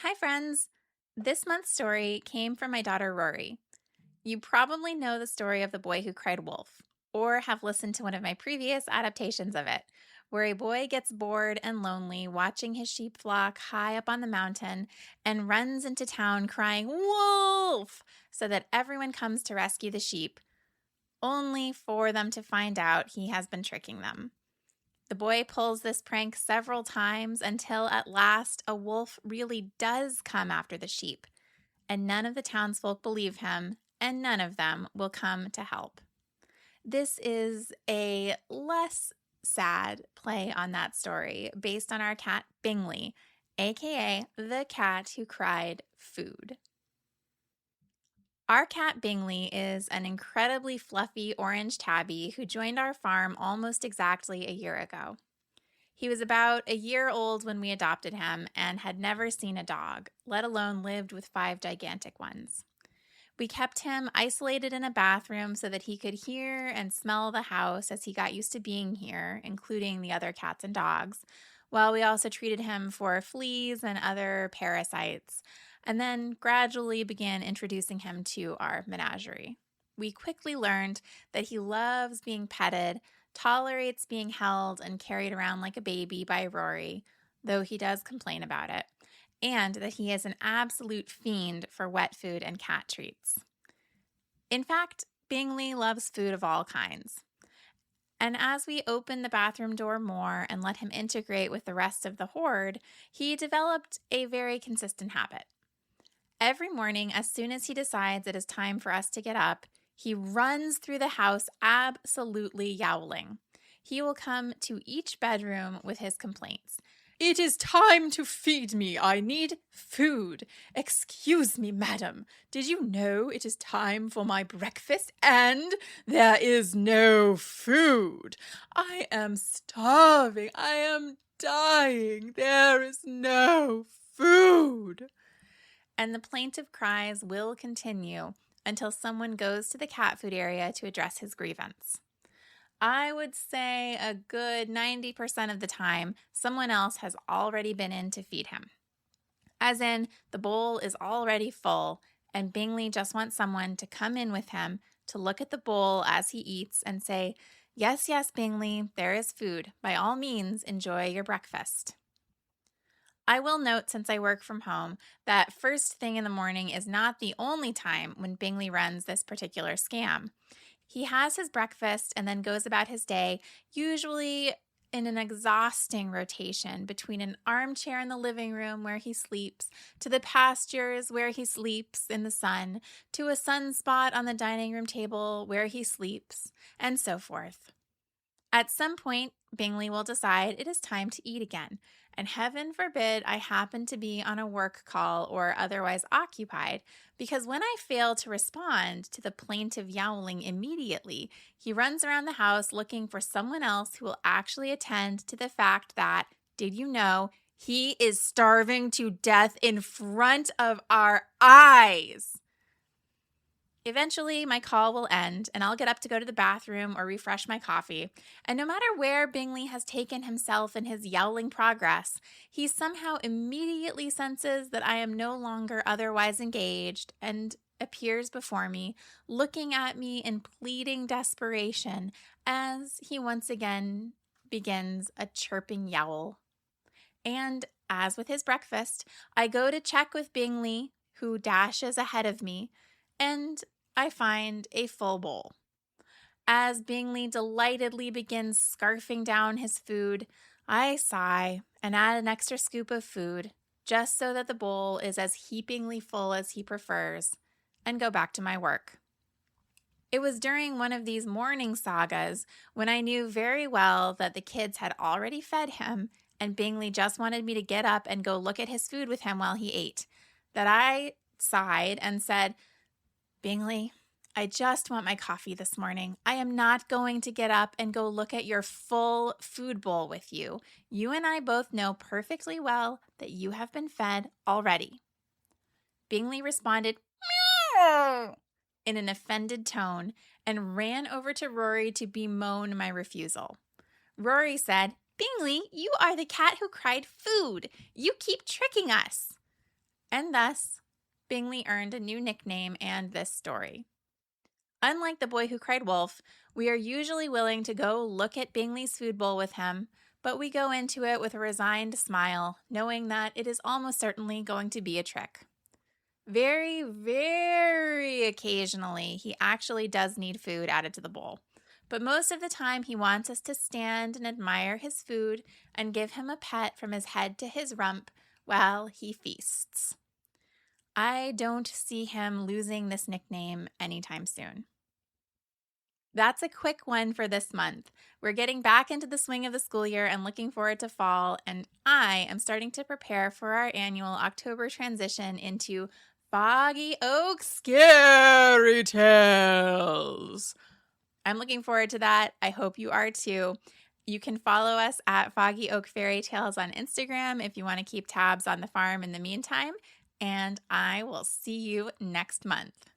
Hi, friends. This month's story came from my daughter Rory. You probably know the story of the boy who cried wolf, or have listened to one of my previous adaptations of it, where a boy gets bored and lonely watching his sheep flock high up on the mountain and runs into town crying, "Wolf!" so that everyone comes to rescue the sheep, only for them to find out he has been tricking them. The boy pulls this prank several times until at last a wolf really does come after the sheep, and none of the townsfolk believe him, and none of them will come to help. This is a less sad play on that story based on our cat Bingley, aka the cat who cried food. Our cat Bingley is an incredibly fluffy orange tabby who joined our farm almost exactly a year ago. He was about a year old when we adopted him and had never seen a dog, let alone lived with 5 gigantic ones. We kept him isolated in a bathroom so that he could hear and smell the house as he got used to being here, including the other cats and dogs, while we also treated him for fleas and other parasites, and then gradually began introducing him to our menagerie. We quickly learned that he loves being petted, tolerates being held and carried around like a baby by Rory, though he does complain about it, and that he is an absolute fiend for wet food and cat treats. In fact, Bingley loves food of all kinds. And as we opened the bathroom door more and let him integrate with the rest of the horde, he developed a very consistent habit. Every morning, as soon as he decides it is time for us to get up, he runs through the house absolutely yowling. He will come to each bedroom with his complaints. "It is time to feed me. I need food. Excuse me, madam. Did you know it is time for my breakfast and there is no food? I am starving. I am dying. There is no food." And the plaintive cries will continue until someone goes to the cat food area to address his grievance. I would say a good 90% of the time, someone else has already been in to feed him. As in, the bowl is already full, and Bingley just wants someone to come in with him to look at the bowl as he eats and say, "Yes, yes, Bingley, there is food. By all means, enjoy your breakfast." I will note, since I work from home, that first thing in the morning is not the only time when Bingley runs this particular scam. He has his breakfast and then goes about his day, usually in an exhausting rotation between an armchair in the living room where he sleeps, to the pastures where he sleeps in the sun, to a sunspot on the dining room table where he sleeps, and so forth. At some point, Bingley will decide it is time to eat again, and heaven forbid I happen to be on a work call or otherwise occupied, because when I fail to respond to the plaintive yowling immediately, he runs around the house looking for someone else who will actually attend to the fact that, did you know, he is starving to death in front of our eyes. Eventually, my call will end, and I'll get up to go to the bathroom or refresh my coffee. And no matter where Bingley has taken himself in his yowling progress, he somehow immediately senses that I am no longer otherwise engaged and appears before me, looking at me in pleading desperation as he once again begins a chirping yowl. And as with his breakfast, I go to check with Bingley, who dashes ahead of me, and I find a full bowl. As Bingley delightedly begins scarfing down his food, I sigh and add an extra scoop of food, just so that the bowl is as heapingly full as he prefers, and go back to my work. It was during one of these morning sagas, when I knew very well that the kids had already fed him and Bingley just wanted me to get up and go look at his food with him while he ate, that I sighed and said, "Bingley, I just want my coffee this morning. I am not going to get up and go look at your full food bowl with you. You and I both know perfectly well that you have been fed already." Bingley responded, "Meow," in an offended tone and ran over to Rory to bemoan my refusal. Rory said, "Bingley, you are the cat who cried food. You keep tricking us." And thus, Bingley earned a new nickname and this story. Unlike the boy who cried wolf, we are usually willing to go look at Bingley's food bowl with him, but we go into it with a resigned smile, knowing that it is almost certainly going to be a trick. Very, very occasionally, he actually does need food added to the bowl. But most of the time, he wants us to stand and admire his food and give him a pet from his head to his rump while he feasts. I don't see him losing this nickname anytime soon. That's a quick one for this month. We're getting back into the swing of the school year and looking forward to fall, and I am starting to prepare for our annual October transition into Foggy Oak Scary Tales. I'm looking forward to that. I hope you are too. You can follow us at Foggy Oak Fairy Tales on Instagram if you want to keep tabs on the farm in the meantime, and I will see you next month.